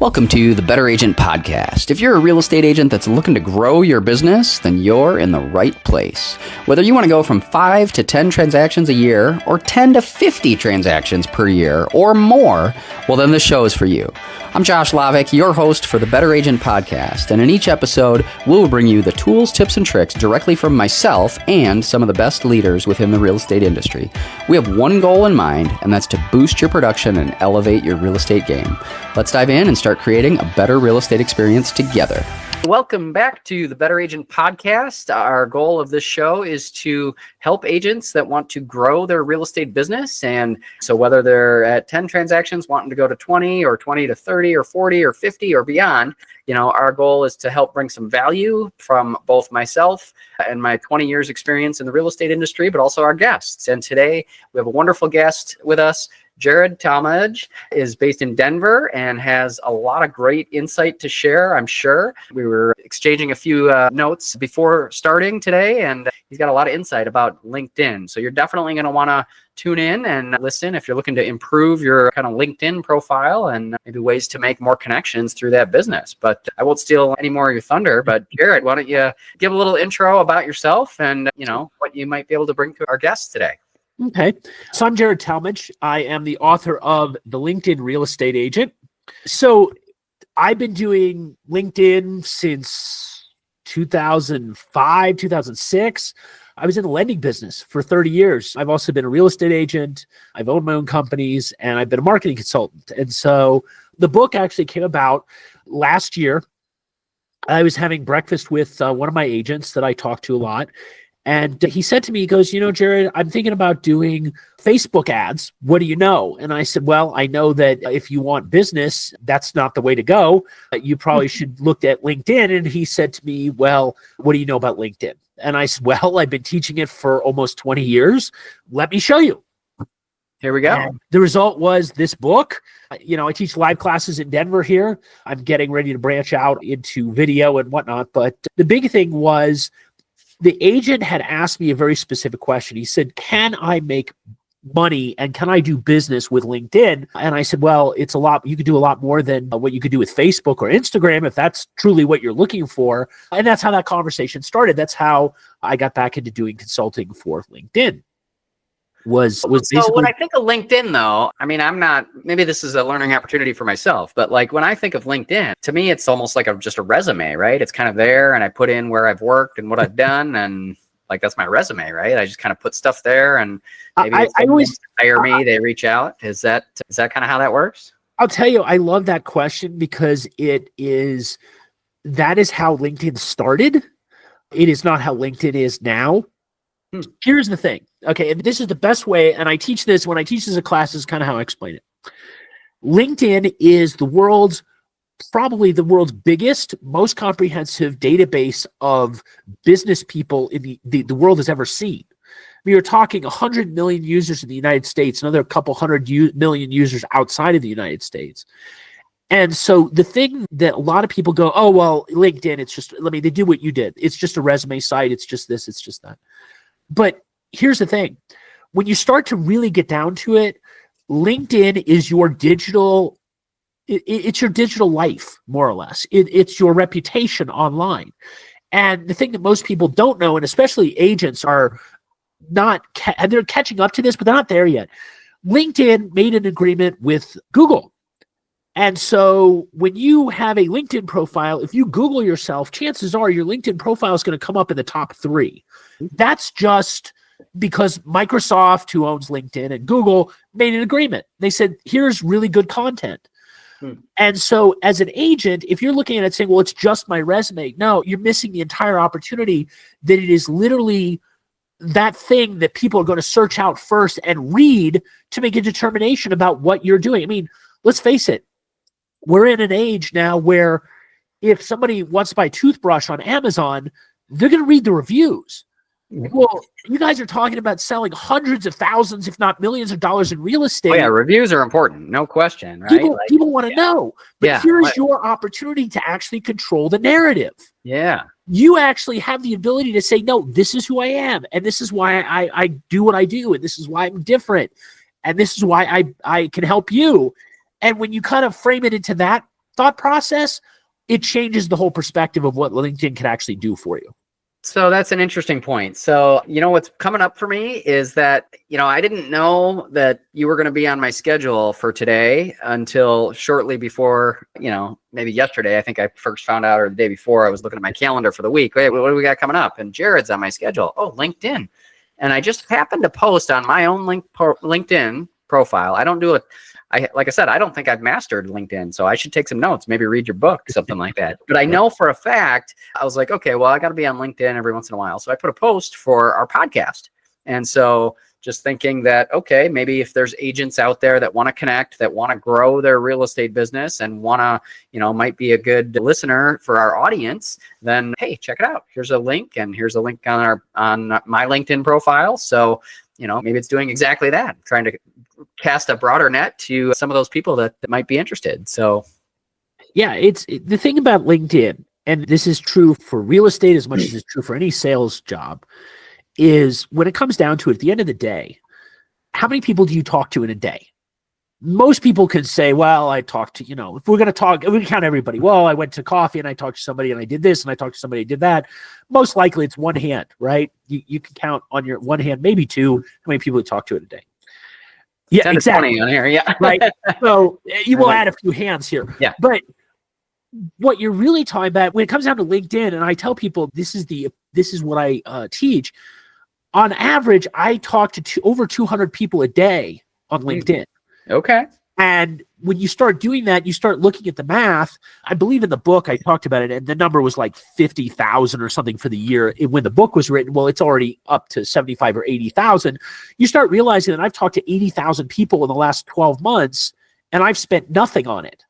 Welcome to the Better Agent Podcast. If you're a real estate agent that's looking to grow your business, then you're in the right place. Whether you want to go from 5 to 10 transactions a year, or 10 to 50 transactions per year, or more, well then this show is for you. I'm Josh Lavik, your host for the Better Agent Podcast, and in each episode, we'll bring you the tools, tips, and tricks directly from myself and some of the best leaders within the real estate industry. We have one goal in mind, and that's to boost your production and elevate your real estate game. Let's dive in and start creating a better real estate experience together. Welcome back to the Better Agent Podcast. Our goal of this show is to help agents that want to grow their real estate business. And so whether they're at 10 transactions, wanting to go to 20 or 20 to 30 or 40 or 50 or beyond, our goal is to help bring some value from both myself and my 20 years experience in the real estate industry, but also our guests. And today we have a wonderful guest with us. Jarred Talmadge is based in Denver and has a lot of great insight to share, I'm sure. We were exchanging a few notes before starting today, and he's got a lot of insight about LinkedIn. So you're definitely going to want to tune in and listen if you're looking to improve your kind of LinkedIn profile and maybe ways to make more connections through that business. But I won't steal any more of your thunder. But Jarred, why don't you give a little intro about yourself and, what you might be able to bring to our guests today? Okay. So I'm Jarred Talmadge. I am the author of The LinkedIn Real Estate Agent. So I've been doing LinkedIn since 2005, 2006. I was in the lending business for 30 years. I've also been a real estate agent. I've owned my own companies, and I've been a marketing consultant. And so the book actually came about last year. I was having breakfast with one of my agents that I talk to a lot. And he said to me, he goes, Jarred, I'm thinking about doing Facebook ads. What do you know? And I said, well, I know that if you want business, that's not the way to go. You probably should look at LinkedIn. And he said to me, well, what do you know about LinkedIn? And I said, well, I've been teaching it for almost 20 years. Let me show you. Here we go. And the result was this book. I teach live classes in Denver here. I'm getting ready to branch out into video and whatnot. But the big thing was, the agent had asked me a very specific question. He said, can I make money and can I do business with LinkedIn? And I said, well, it's a lot. You could do a lot more than what you could do with Facebook or Instagram if that's truly what you're looking for. And that's how that conversation started. That's how I got back into doing consulting for LinkedIn. So when I think of LinkedIn, though, I'm not, maybe this is a learning opportunity for myself, but like when I think of LinkedIn, to me, it's almost like just a resume, right? It's kind of there and I put in where I've worked and what I've done. And like, that's my resume, right? I just kind of put stuff there and maybe I always hire me, they reach out. Is that kind of how that works? I'll tell you, I love that question because that is how LinkedIn started. It is not how LinkedIn is now. Here's the thing. Okay, and this is the best way, and I teach this when I teach this in class, is kind of how I explain it. LinkedIn is probably the world's biggest, most comprehensive database of business people in the world has ever seen. We are talking 100 million users in the United States, another couple hundred million users outside of the United States. And so the thing that a lot of people go, oh, well, LinkedIn, it's just, they do what you did. It's just a resume site. It's just this, it's just that. But here's the thing. When you start to really get down to it, LinkedIn is your digital, it's your digital life, more or less. It's your reputation online. And the thing that most people don't know, and especially agents are not, they're catching up to this, but they're not there yet. LinkedIn made an agreement with Google. And so when you have a LinkedIn profile, if you Google yourself, chances are your LinkedIn profile is going to come up in the top 3. That's just because Microsoft, who owns LinkedIn, and Google made an agreement. They said, here's really good content. And so as an agent, if you're looking at it saying, well, it's just my resume, no, you're missing the entire opportunity that it is literally that thing that people are going to search out first and read to make a determination about what you're doing. Let's face it. We're in an age now where if somebody wants to buy a toothbrush on Amazon, they're going to read the reviews. Well, you guys are talking about selling hundreds of thousands, if not millions of dollars in real estate. Oh, yeah, reviews are important. No question, right? People want to know. But here's your opportunity to actually control the narrative. Yeah. You actually have the ability to say, no, this is who I am. And this is why I do what I do. And this is why I'm different. And this is why I can help you. And when you kind of frame it into that thought process, it changes the whole perspective of what LinkedIn can actually do for you. So that's an interesting point. So, what's coming up for me is that, I didn't know that you were going to be on my schedule for today until shortly before, maybe yesterday. I think I first found out, or the day before, I was looking at my calendar for the week. Wait, what do we got coming up? And Jarred's on my schedule. Oh, LinkedIn. And I just happened to post on my own LinkedIn profile. I don't do it. Like I said, I don't think I've mastered LinkedIn, so I should take some notes, maybe read your book, something like that. But I know for a fact, I was like, okay, well, I got to be on LinkedIn every once in a while. So I put a post for our podcast. And so just thinking that, okay, maybe if there's agents out there that want to connect, that want to grow their real estate business and want to, might be a good listener for our audience, then, hey, check it out. Here's a link, and here's a link on my LinkedIn profile. So, maybe it's doing exactly that, trying to cast a broader net to some of those people that might be interested. So, yeah, it's the thing about LinkedIn, and this is true for real estate as much as it's true for any sales job, is when it comes down to it, at the end of the day, how many people do you talk to in a day? Most people can say, well, I talked to, if we're going to talk, we can count everybody. Well, I went to coffee and I talked to somebody and I did this and I talked to somebody and did that. Most likely it's one hand, right? You can count on your one hand, maybe two, how many people you talk to in a day. Yeah, exactly. On here, yeah. Right. So you will add a few hands here. Yeah. But what you're really talking about when it comes down to LinkedIn, and I tell people this is what I teach. On average, I talk to over 200 people a day on LinkedIn. Okay. And when you start doing that, you start looking at the math. I believe in the book I talked about it, and the number was like 50,000 or something for the year. When the book was written, well, it's already up to 75 or 80,000. You start realizing that I've talked to 80,000 people in the last 12 months, and I've spent nothing on it.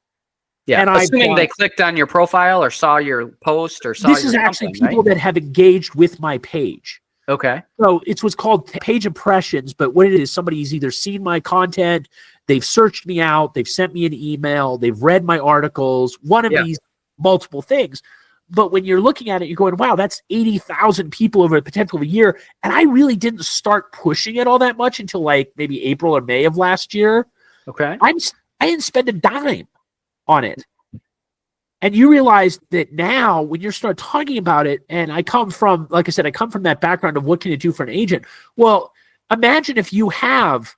Yeah, and assuming they clicked on your profile or saw your post or saw this is actually people that have engaged with my page. Okay. So it's what's called page impressions, but what it is, somebody's either seen my content, they've searched me out, they've sent me an email, they've read my articles, one of these multiple things. But when you're looking at it, you're going, wow, that's 80,000 people over the potential of a year. And I really didn't start pushing it all that much until like maybe April or May of last year. Okay. I didn't spend a dime on it. And you realize that now when you start talking about it, and I come from, like I said, I come from that background of what can it do for an agent? Well, imagine if you have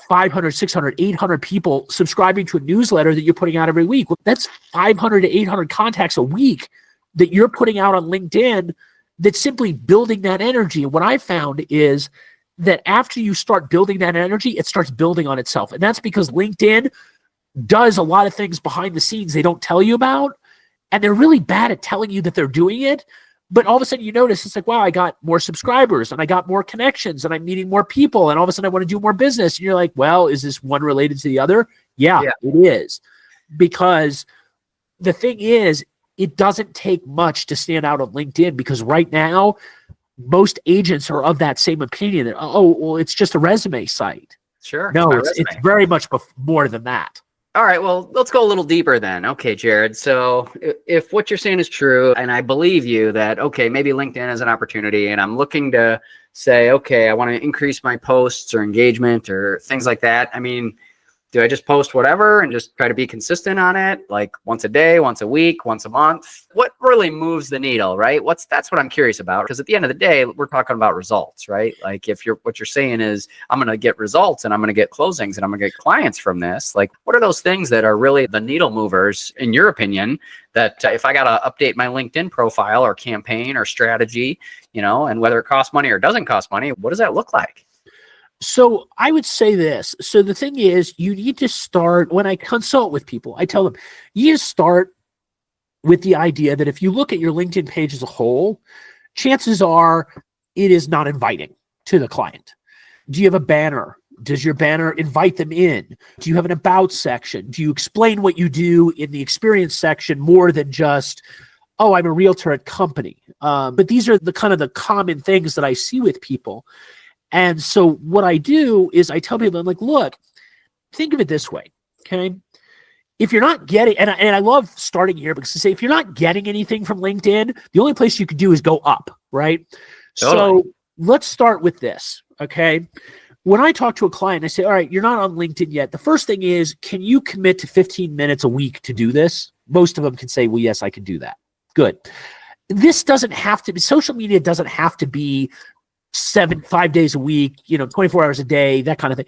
500, 600, 800 people subscribing to a newsletter that you're putting out every week. Well, that's 500 to 800 contacts a week that you're putting out on LinkedIn that's simply building that energy. And what I found is that after you start building that energy, it starts building on itself. And that's because LinkedIn does a lot of things behind the scenes they don't tell you about, and they're really bad at telling you that they're doing it. But all of a sudden you notice it's like, wow, I got more subscribers and I got more connections and I'm meeting more people, and all of a sudden I want to do more business. And you're like, well, is this one related to the other? Yeah. It is. Because the thing is, it doesn't take much to stand out on LinkedIn, because right now most agents are of that same opinion that, oh, well, it's just a resume site. Sure. No, it's very much more than that. All right, well, let's go a little deeper then. Okay, Jarred. So if what you're saying is true, and I believe you that, okay, maybe LinkedIn is an opportunity, and I'm looking to say, okay, I want to increase my posts or engagement or things like that. I mean, do I just post whatever and just try to be consistent on it, like once a day, once a week, once a month? What really moves the needle, right? That's what I'm curious about, because at the end of the day, we're talking about results, right? Like if what you're saying is I'm going to get results and I'm going to get closings and I'm going to get clients from this, like what are those things that are really the needle movers in your opinion, that if I got to update my LinkedIn profile or campaign or strategy, and whether it costs money or doesn't cost money, what does that look like? So I would say this. So the thing is, you need to start, when I consult with people, I tell them, you need to start with the idea that if you look at your LinkedIn page as a whole, chances are it is not inviting to the client. Do you have a banner? Does your banner invite them in? Do you have an about section? Do you explain what you do in the experience section more than just, oh, I'm a realtor at company? But these are the kind of the common things that I see with people. And so what I do is I tell people, I'm like, look, think of it this way, okay? If you're not getting, and I love starting here, because to say, if you're not getting anything from LinkedIn, the only place you could do is go up, right? Totally. So let's start with this, okay? when I talk to a client, I say, all right, you're not on LinkedIn yet. The first thing is, can you commit to 15 minutes a week to do this? Most of them can say, well, yes, I can do that. Good. This doesn't have to be, social media doesn't have to be 5 days a week, 24 hours a day, that kind of thing.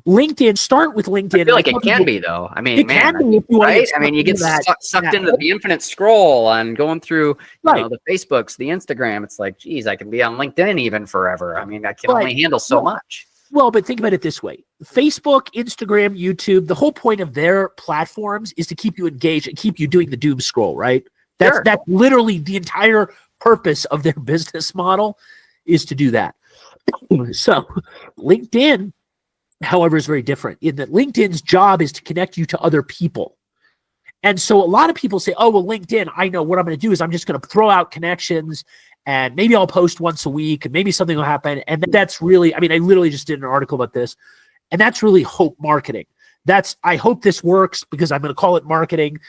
LinkedIn, start with LinkedIn. I feel like it can be, though. I mean, it can be if you want right? to I mean, you get sucked into the infinite scroll and going through the Facebooks, the Instagram. It's like, geez, I can be on LinkedIn even forever. I mean, I can only handle so much. Well, but think about it this way. Facebook, Instagram, YouTube, the whole point of their platforms is to keep you engaged and keep you doing the doom scroll, right? That's literally the entire purpose of their business model is to do that. So LinkedIn, however, is very different in that LinkedIn's job is to connect you to other people. And so a lot of people say, oh, well, LinkedIn, I know what I'm going to do is I'm just going to throw out connections and maybe I'll post once a week and maybe something will happen. And that's really, I mean, I literally just did an article about this, and that's really hope marketing. I hope this works because I'm going to call it marketing.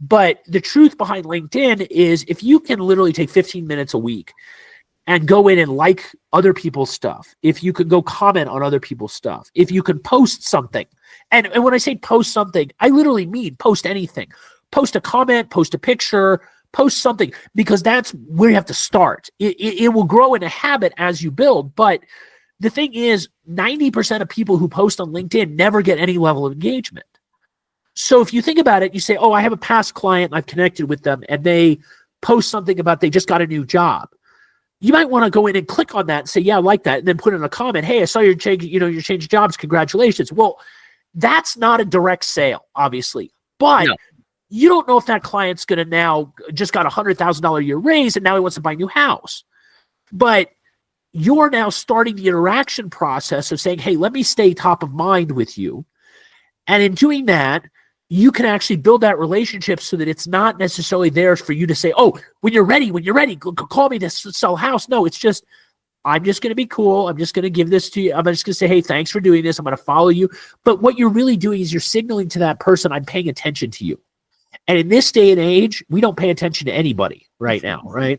But the truth behind LinkedIn is if you can literally take 15 minutes a week and go in and like other people's stuff, if you could go comment on other people's stuff, if you could post something, and when I say post something, I literally mean post anything. Post a comment, post a picture, post something, because that's where you have to start. It will grow in a habit as you build, but the thing is 90% of people who post on LinkedIn never get any level of engagement. So if you think about it, you say, oh, I have a past client and I've connected with them and they post something about they just got a new job. You might want to go in and click on that and say, yeah, I like that. And then put in a comment, hey, I saw your change, you changed jobs. Congratulations. Well, that's not a direct sale, obviously. But you don't know if that client's going to now just got $100,000 a year raise and now he wants to buy a new house. But you're now starting the interaction process of saying, hey, let me stay top of mind with you. And in doing that, you can actually build that relationship so that it's not necessarily there for you to say, oh, when you're ready, call me to sell a house. No, it's just, I'm just going to be cool. I'm just going to give this to you. I'm just going to say, hey, thanks for doing this. I'm going to follow you. But what you're really doing is you're signaling to that person, I'm paying attention to you. And in this day and age, we don't pay attention to anybody right now, right?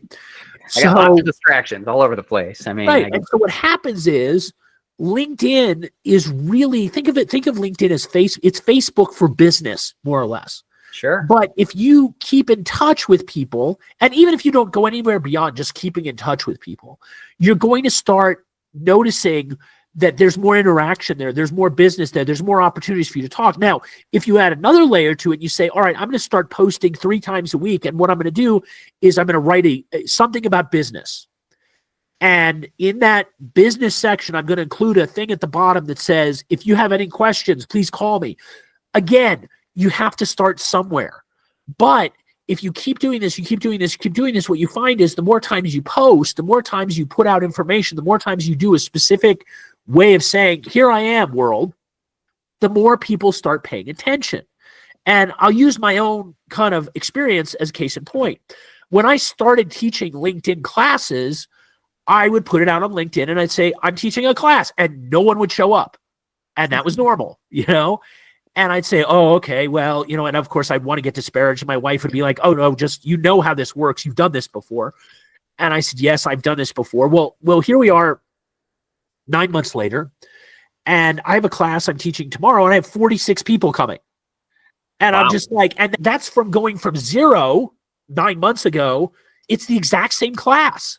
I got lots of distractions all over the place. I mean, and so what happens is LinkedIn is really, think of LinkedIn as it's Facebook for business, more or less. Sure. But if you keep in touch with people, and even if you don't go anywhere beyond just keeping in touch with people, you're going to start noticing that there's more interaction there, there's more business there, there's more opportunities for you to talk. Now, if you add another layer to it, you say, all right, I'm going to start posting 3 times a week, and what I'm going to do is I'm going to write something about business. And in that business section, I'm going to include a thing at the bottom that says, if you have any questions, please call me. Again, you have to start somewhere. But if you keep doing this, what you find is the more times you post, the more times you put out information, the more times you do a specific way of saying, here I am, world, the more people start paying attention. And I'll use my own kind of experience as a case in point. When I started teaching LinkedIn classes, I would put it out on LinkedIn and I'd say, I'm teaching a class, and no one would show up. And that was normal, And I'd say, oh, okay, well, and of course I'd want to get disparaged. My wife would be like, oh, no, just, how this works. You've done this before. And I said, yes, I've done this before. Well, here we are 9 months later, and I have a class I'm teaching tomorrow, and I have 46 people coming. And wow. I'm just like, and that's from going from 0 9 months ago. It's the exact same class.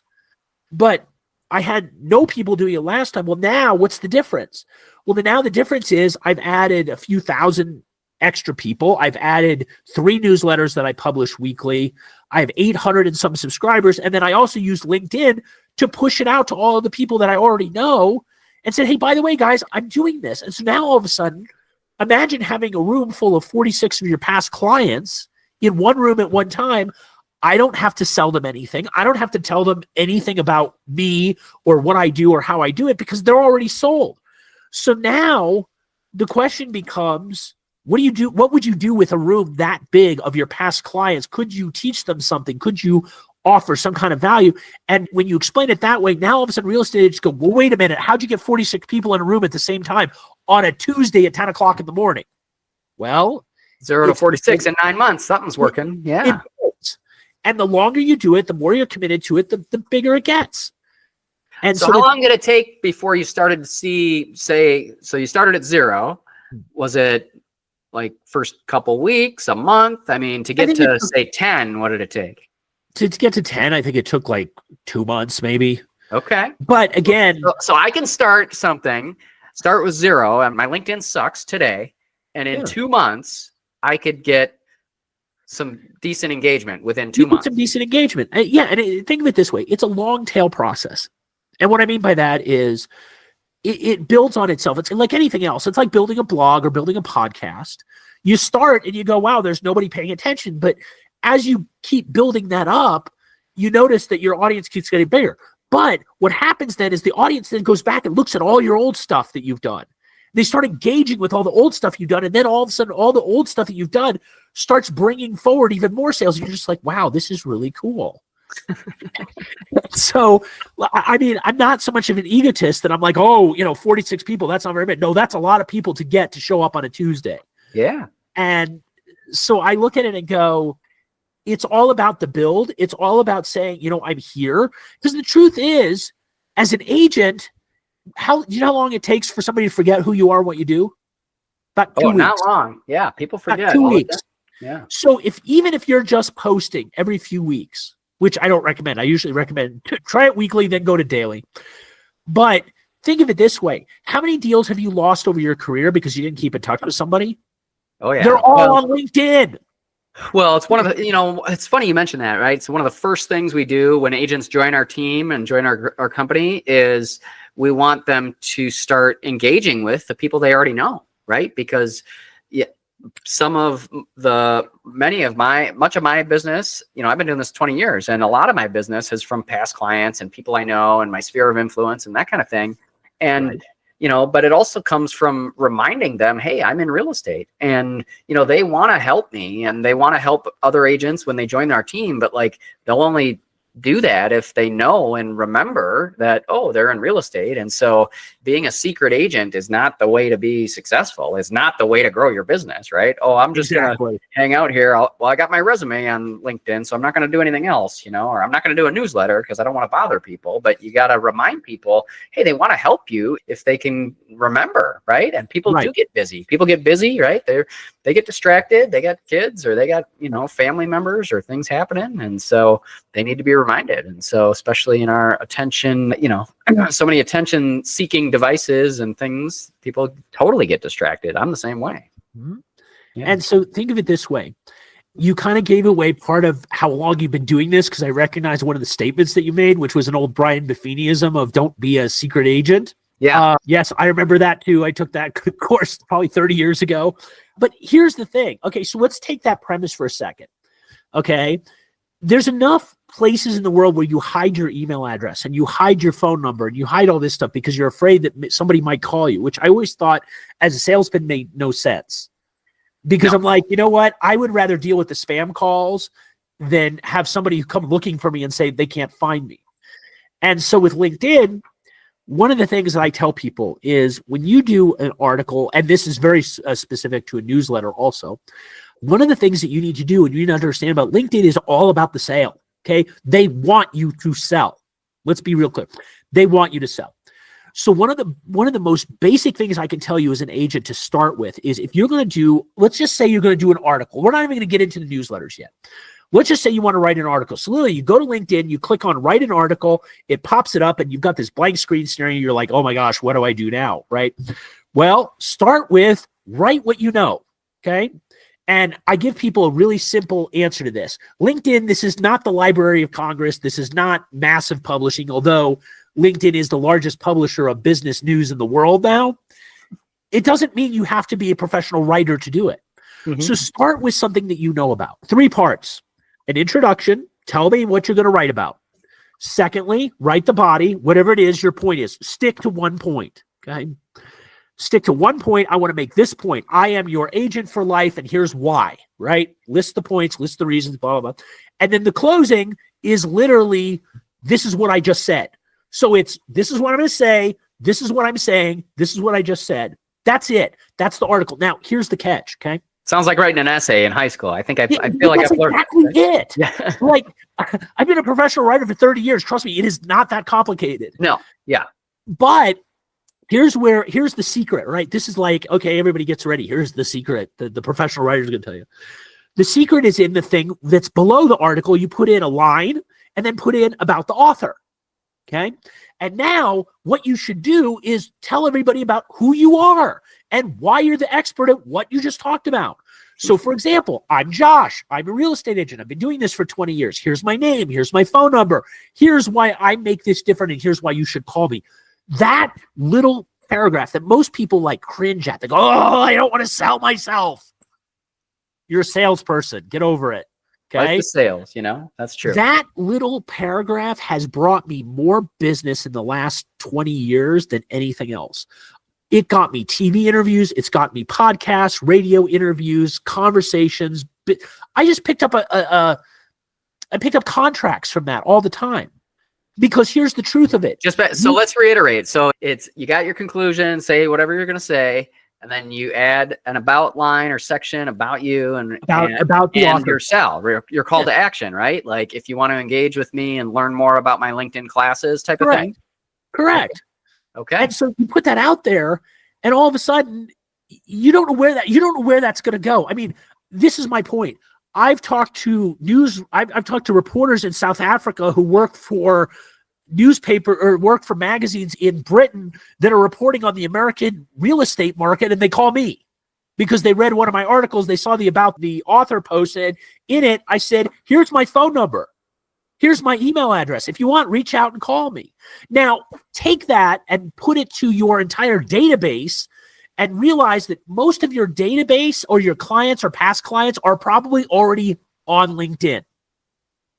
But I had no people doing it last time. Well, now what's the difference? Well, now the difference is I've added a few thousand extra people. I've added 3 newsletters that I publish weekly. I have 800 and some subscribers. And then I also use LinkedIn to push it out to all of the people that I already know and said, hey, by the way, guys, I'm doing this. And so now all of a sudden, imagine having a room full of 46 of your past clients in one room at one time. I don't have to sell them anything. I don't have to tell them anything about me or what I do or how I do it because they're already sold. So now the question becomes, what do you do? What would you do with a room that big of your past clients? Could you teach them something? Could you offer some kind of value? And when you explain it that way, now all of a sudden real estate agents go, well, wait a minute. How'd you get 46 people in a room at the same time on a Tuesday at 10 o'clock in the morning? Well, 0 to 46 in 9 months. Something's working. Yeah. And the longer you do it, the more you're committed to it, the bigger it gets. And so how long did it take before you started to see, so you started at 0. Was it like first couple weeks, a month? I mean, to get to say 10, what did it take? To get to 10, I think it took like 2 months, maybe. Okay. But again, so I can start with 0, and my LinkedIn sucks today. And in 2 months, I could get some decent engagement within 2 months. Some decent engagement. Yeah. And think of it this way. It's a long tail process. And what I mean by that is it builds on itself. It's like anything else. It's like building a blog or building a podcast. You start and you go, wow, there's nobody paying attention. But as you keep building that up, you notice that your audience keeps getting bigger. But what happens then is the audience then goes back and looks at all your old stuff that you've done. They start engaging with all the old stuff you've done. And then all of a sudden, all the old stuff that you've done starts bringing forward even more sales. And you're just like, wow, this is really cool. So, I mean, I'm not so much of an egotist that I'm like, 46 people, that's not very bad. No, that's a lot of people to get to show up on a Tuesday. Yeah. And so I look at it and go, it's all about the build. It's all about saying, I'm here. Because the truth is, as an agent, do you know how long it takes for somebody to forget who you are and what you do? About 2 weeks. Not long. Yeah, people forget. About 2 weeks. Yeah. So even if you're just posting every few weeks, which I don't recommend. I usually recommend try it weekly, then go to daily. But think of it this way. How many deals have you lost over your career because you didn't keep in touch with somebody? Oh, yeah. They're all on LinkedIn. Well, it's one of the, it's funny you mentioned that, right? So one of the first things we do when agents join our team and join our company is we want them to start engaging with the people they already know, right? Because much of my business, I've been doing this 20 years, and a lot of my business is from past clients and people I know and my sphere of influence and that kind of thing. And, but it also comes from reminding them, hey, I'm in real estate, and, they want to help me and they want to help other agents when they join our team, but like they'll only do that if they know and remember that, they're in real estate. And so being a secret agent is not the way to be successful. It's not the way to grow your business, right? I'm just going to hang out here. I got my resume on LinkedIn, so I'm not going to do anything else, or I'm not going to do a newsletter because I don't want to bother people. But you got to remind people, hey, they want to help you if they can remember, right? And people do get busy. People get busy, right? They get distracted. They got kids, or they got, family members or things happening. And so they need to be reminded. And so, especially in our attention, so many attention seeking devices and things, people totally get distracted. I'm the same way. Mm-hmm. Yeah. And so think of it this way. You kind of gave away part of how long you've been doing this, because I recognize one of the statements that you made, which was an old Brian Buffiniism of don't be a secret agent. Yeah. Yes, I remember that too. I took that course probably 30 years ago. But here's the thing. Okay, so let's take that premise for a second. Okay. There's enough places in the world where you hide your email address and you hide your phone number and you hide all this stuff because you're afraid that somebody might call you, which I always thought as a salesman made no sense. Because I'm like, you know what? I would rather deal with the spam calls than have somebody come looking for me and say they can't find me. And so with LinkedIn, one of the things that I tell people is when you do an article, and this is very specific to a newsletter also, one of the things that you need to do and you need to understand about LinkedIn is all about the sale. Okay. They want you to sell. Let's be real clear. They want you to sell. So one of the most basic things I can tell you as an agent to start with is if you're going to do, let's just say you're going to do an article. We're not even going to get into the newsletters yet. Let's just say you want to write an article. So literally you go to LinkedIn, you click on write an article, it pops it up and you've got this blank screen staring at you. You're like, oh my gosh, what do I do now? Right? Well, start with write what you know. Okay. And I give people a really simple answer to this. LinkedIn, this is not the Library of Congress. This is not massive publishing, although LinkedIn is the largest publisher of business news in the world now. It doesn't mean you have to be a professional writer to do it. Mm-hmm. So start with something that you know about. 3 parts. An introduction. Tell me what you're going to write about. Secondly, write the body, whatever it is your point is. Stick to one point. Okay. Stick to one point. I want to make this point. I am your agent for life, and here's why, right? List the points, list the reasons, blah, blah, blah. And then the closing is literally, this is what I just said. So it's, this is what I'm going to say, this is what I'm saying, this is what I just said. That's it. That's the article. Now, here's the catch, okay? Sounds like writing an essay in high school. I think I feel like I've learned exactly it. Yeah. Like, I've been a professional writer for 30 years. Trust me, it is not that complicated. No. Yeah. But here's the secret, right? This is like, okay, everybody gets ready. Here's the secret. The professional writer is going to tell you. The secret is in the thing that's below the article. You put in a line and then put in about the author. Okay. And now what you should do is tell everybody about who you are and why you're the expert at what you just talked about. So, for example, I'm Josh. I'm a real estate agent. I've been doing this for 20 years. Here's my name. Here's my phone number. Here's why I make this different. And here's why you should call me. That little paragraph that most people like cringe at. They go, oh, I don't want to sell myself. You're a salesperson. Get over it. Okay. Like the sales, that's true. That little paragraph has brought me more business in the last 20 years than anything else. It got me TV interviews. It's got me podcasts, radio interviews, conversations. I just picked up I picked up contracts from that all the time. Because here's the truth of it. So let's reiterate. So you got your conclusion, say whatever you're going to say, and then you add an about line or section about you and about the author. Your sell, your call to action, right? Like if you want to engage with me and learn more about my LinkedIn classes type of thing. Correct. Okay. And so you put that out there, and all of a sudden you don't know where that's going to go. I mean, this is my point. I've talked to reporters in South Africa who work for newspaper or work for magazines in Britain that are reporting on the American real estate market, and they call me because they read one of my articles. They saw the about the author posted in it. I said, here's my phone number. Here's my email address. If you want, reach out and call me. Now, take that and put it to your entire database and realize that most of your database or your clients or past clients are probably already on LinkedIn.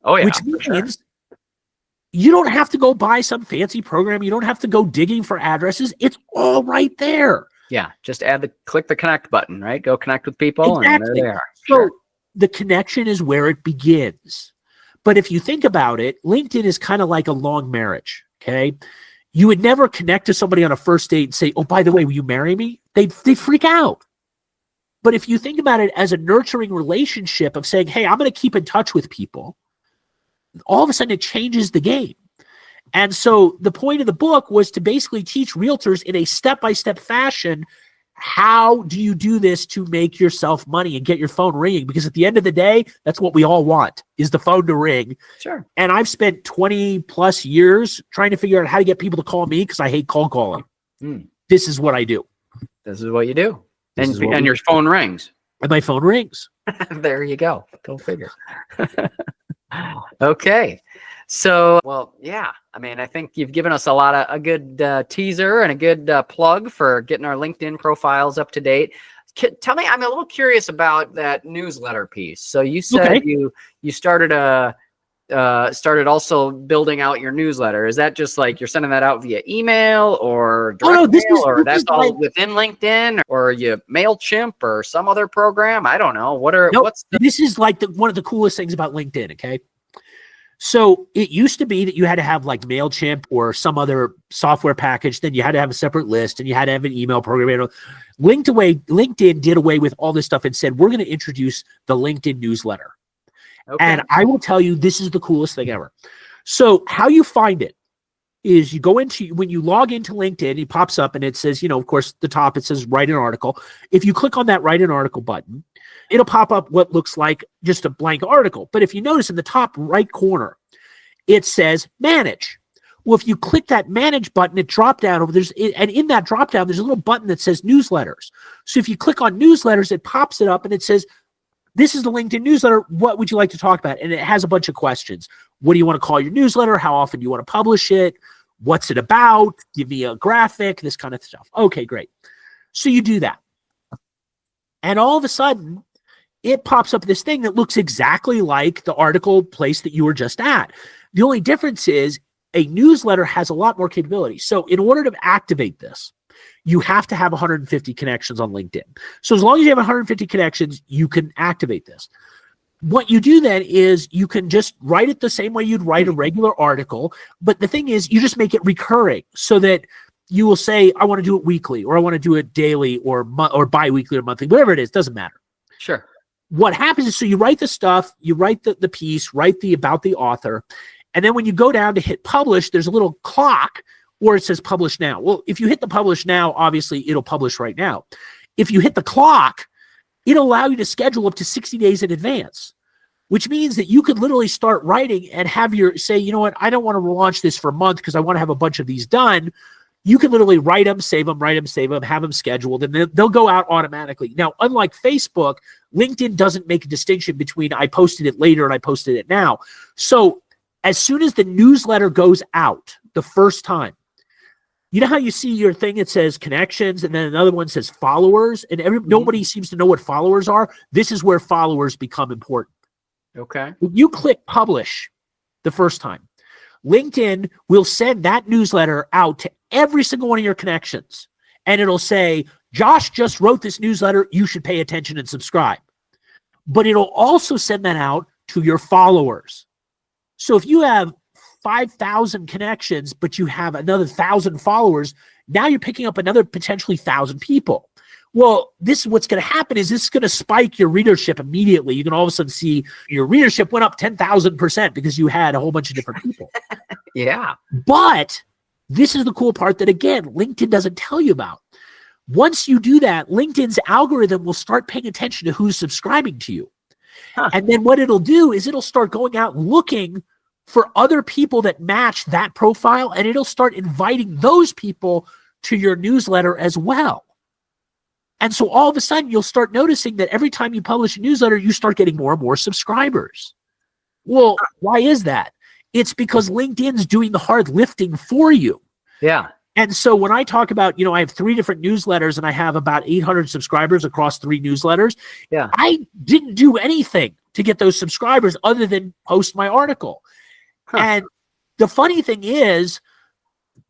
Oh, yeah. Which means you don't have to go buy some fancy program. You don't have to go digging for addresses. It's all right there. Yeah. Just click the connect button, right? Go connect with people. Exactly. And there they are. So the connection is where it begins. But if you think about it, LinkedIn is kind of like a long marriage. Okay. You would never connect to somebody on a first date and say, oh, by the way, will you marry me? They freak out. But if you think about it as a nurturing relationship of saying, hey, I'm going to keep in touch with people, all of a sudden it changes the game. And so the point of the book was to basically teach realtors in a step-by-step fashion, how do you do this to make yourself money and get your phone ringing? Because at the end of the day, that's what we all want, is the phone to ring. Sure. And I've spent 20 plus years trying to figure out how to get people to call me because I hate cold calling. This is what I do. This is what you do. And your phone rings. And my phone rings. There you go. Go figure. Okay. So, well, yeah. I mean, I think you've given us a good teaser and a good plug for getting our LinkedIn profiles up to date. Tell me, I'm a little curious about that newsletter piece. So you said you started also building out your newsletter. Is that just like you're sending that out via email or direct mail, or that's all within LinkedIn, or you MailChimp or some other program? I don't know. This is like one of the coolest things about LinkedIn. Okay. So it used to be that you had to have like MailChimp or some software package. Then you had to have a separate list and you had to have an email program. LinkedIn did away with all this stuff and said, we're going to introduce the LinkedIn newsletter. Okay. And I will tell you, this is the coolest thing ever. So how you find it is you go when you log into LinkedIn, it pops up and it says, of course, the top, it says write an article. If you click on that write an article button, it'll pop up what looks like just a blank article. But if you notice in the top right corner, it says manage. Well, if you click that manage button, it drop down over and in that drop down, there's a little button that says newsletters. So if you click on newsletters, it pops it up and it says, this is the LinkedIn newsletter. What would you like to talk about? And it has a bunch of questions. What do you want to call your newsletter? How often do you want to publish it? What's it about? Give me a graphic, this kind of stuff. Okay, great. So you do that. And all of a sudden, it pops up this thing that looks exactly like the article place that you were just at. The only difference is a newsletter has a lot more capability. So in order to activate this, you have to have 150 connections on LinkedIn. So as long as you have 150 connections, you can activate this. What you do then is you can just write it the same way you'd write a regular article. But the thing is, you just make it recurring so that you will say, I want to do it weekly, or I want to do it daily or bi-weekly or monthly, whatever it is, doesn't matter. Sure. What happens is, so you write the stuff, you write the piece, write about the author. And then when you go down to hit publish, there's a little clock or it says publish now. Well, if you hit the publish now, obviously it'll publish right now. If you hit the clock, it'll allow you to schedule up to 60 days in advance, which means that you could literally start writing and have say, you know what, I don't want to launch this for a month because I want to have a bunch of these done. You can literally write them, save them, have them scheduled, and they'll go out automatically. Now, unlike Facebook, LinkedIn doesn't make a distinction between I posted it later and I posted it now. So as soon as the newsletter goes out the first time, you know how you see your thing, it says connections, and then another one says followers, and nobody seems to know what followers are. This is where followers become important. Okay. When you click publish the first time, LinkedIn will send that newsletter out to every single one of your connections, and it'll say, Josh just wrote this newsletter. You should pay attention and subscribe. But it'll also send that out to your followers. So if you have 5,000 connections, but you have another 1,000 followers, now you're picking up another potentially 1,000 people. Well, this is what's going to happen is this is going to spike your readership immediately. You can all of a sudden see your readership went up 10,000% because you had a whole bunch of different people. Yeah. But this is the cool part that, again, LinkedIn doesn't tell you about. Once you do that, LinkedIn's algorithm will start paying attention to who's subscribing to you. Huh. And then what it'll do is it'll start going out looking for other people that match that profile, and it'll start inviting those people to your newsletter as well. And so all of a sudden, you'll start noticing that every time you publish a newsletter, you start getting more and more subscribers. Well, why is that? It's because LinkedIn's doing the hard lifting for you. Yeah. And so when I talk about, I have 3 different newsletters and I have about 800 subscribers across 3 newsletters. Yeah. I didn't do anything to get those subscribers other than post my article. Huh. And the funny thing is,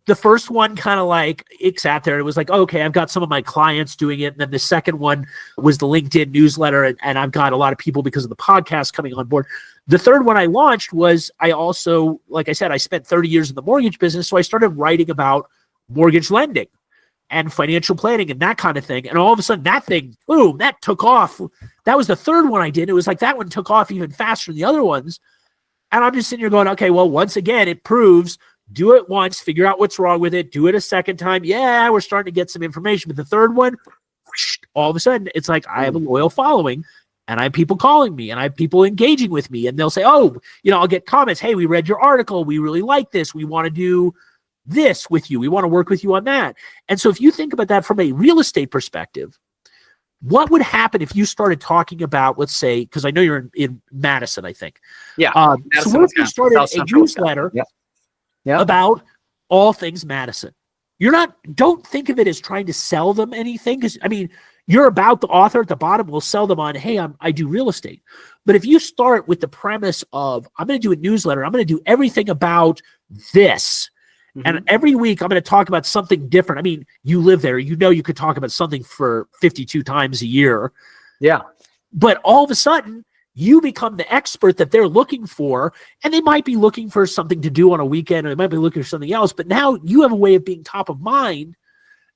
the first one kind of like, it sat there. It was like, okay, I've got some of my clients doing it. And then the second one was the LinkedIn newsletter. And I've got a lot of people because of the podcast coming on board. The third one I launched was I also, like I said, I spent 30 years in the mortgage business. So I started writing about mortgage lending and financial planning and that kind of thing. And all of a sudden that thing, boom, that took off. That was the third one I did. It was like that one took off even faster than the other ones. And I'm just sitting here going, okay, well, once again, it proves do it once, figure out what's wrong with it, do it a second time. Yeah, we're starting to get some information. But the third one, whoosh, all of a sudden, it's like I have a loyal following and I have people calling me and I have people engaging with me. And they'll say, oh, I'll get comments. Hey, we read your article. We really like this. We want to do this with you. We want to work with you on that. And so if you think about that from a real estate perspective, what would happen if you started talking about, let's say, because I know you're in Madison, I think. Yeah. So what if you started a newsletter about all things Madison? Don't think of it as trying to sell them anything. Because, you're about the author at the bottom will sell them on, hey, I do real estate. But if you start with the premise of, I'm going to do a newsletter, I'm going to do everything about this. Mm-hmm. And every week I'm going to talk about something different. You live there, you could talk about something for 52 times a year. Yeah. But all of a sudden you become the expert that they're looking for. And they might be looking for something to do on a weekend, or they might be looking for something else. But now you have a way of being top of mind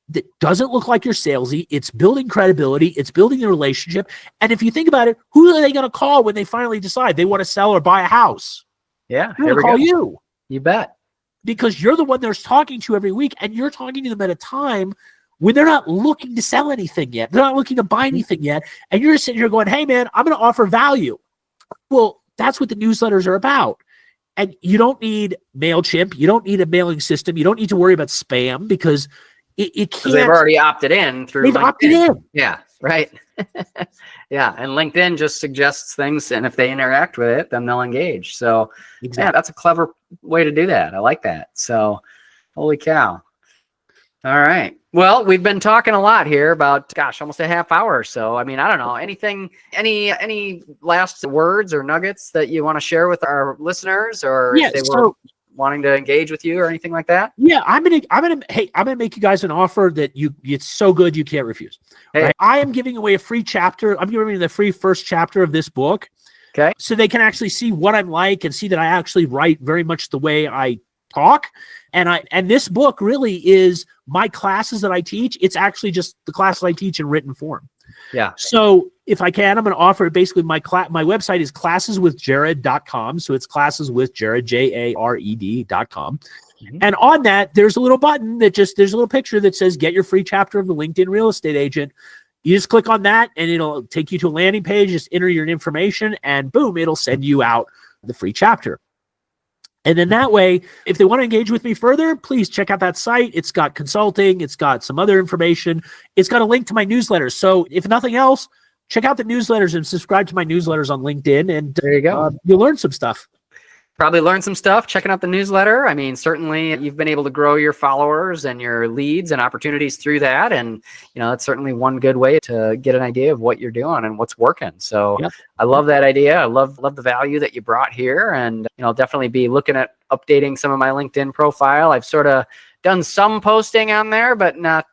that doesn't look like you're salesy. It's building credibility. It's building a relationship. And if you think about it, who are they going to call when they finally decide they want to sell or buy a house? Yeah. They're going to call you. You bet. Because you're the one they're talking to every week, and you're talking to them at a time when they're not looking to sell anything yet. They're not looking to buy anything yet. And you're sitting here going, hey, man, I'm going to offer value. Well, that's what the newsletters are about. And you don't need MailChimp. You don't need a mailing system. You don't need to worry about spam because it can't. They've already opted in through They've LinkedIn. opted in. Yeah, right. Yeah, and LinkedIn just suggests things, and if they interact with it, then they'll engage. So, exactly. Yeah, that's a clever way to do that. I like that. So, holy cow. All right. Well, we've been talking a lot here about, almost a half hour or so. I don't know, any last words or nuggets that you want to share with our listeners, or if they were wanting to engage with you or anything like that? Yeah, I'm gonna make you guys an offer that it's so good you can't refuse. Hey. Right? I am giving away a free chapter. I'm giving the free first chapter of this book. Okay. So they can actually see what I'm like and see that I actually write very much the way I talk. And this book really is my classes that I teach. It's actually just the classes I teach in written form. Yeah. So if I can, I'm going to offer basically my website is classeswithjarred.com. So it's classeswithjarred, JARED.com. And on that, there's a little button there's a little picture that says, get your free chapter of the LinkedIn Real Estate Agent. You just click on that and it'll take you to a landing page, just enter your information and boom, it'll send you out the free chapter. And then that way, if they want to engage with me further, please check out that site. It's got consulting. It's got some other information. It's got a link to my newsletters. So if nothing else, check out the newsletters and subscribe to my newsletters on LinkedIn. And there you go. You'll learn some stuff. Probably learn some stuff checking out the newsletter. I mean, certainly you've been able to grow your followers and your leads and opportunities through that. And, that's certainly one good way to get an idea of what you're doing and what's working. So yep. I love that idea. I love the value that you brought here. And, I'll definitely be looking at updating some of my LinkedIn profile. I've sort of done some posting on there, but not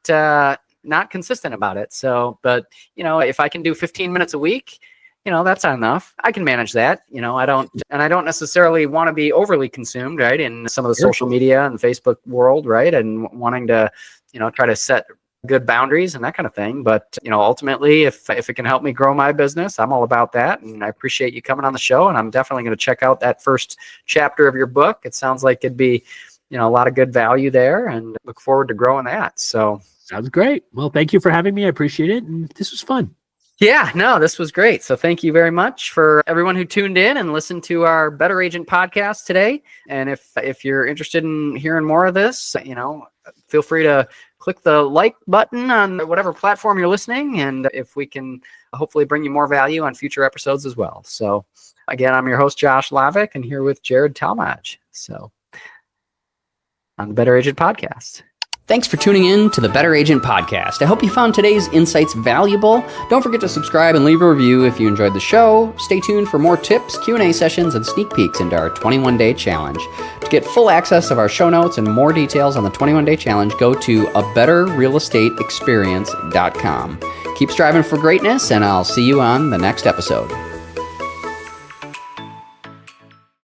consistent about it. So, but, if I can do 15 minutes a week, that's not enough. I can manage that. I don't necessarily want to be overly consumed, right, in some of the social media and Facebook world, right, and wanting to, try to set good boundaries and that kind of thing. But, ultimately, if it can help me grow my business, I'm all about that. And I appreciate you coming on the show. And I'm definitely going to check out that first chapter of your book. It sounds like it'd be, a lot of good value there, and look forward to growing that. So sounds great. Well, thank you for having me. I appreciate it. And this was fun. Yeah, no, this was great. So thank you very much for everyone who tuned in and listened to our Better Agent podcast today. And if you're interested in hearing more of this, feel free to click the like button on whatever platform you're listening. And if we can hopefully bring you more value on future episodes as well. So again, I'm your host, Josh Lavik, and here with Jarred Talmadge. So on the Better Agent podcast. Thanks for tuning in to the Better Agent Podcast. I hope you found today's insights valuable. Don't forget to subscribe and leave a review if you enjoyed the show. Stay tuned for more tips, Q&A sessions, and sneak peeks into our 21-day challenge. To get full access of our show notes and more details on the 21-day challenge, go to abetterrealestateexperience.com. Keep striving for greatness, and I'll see you on the next episode.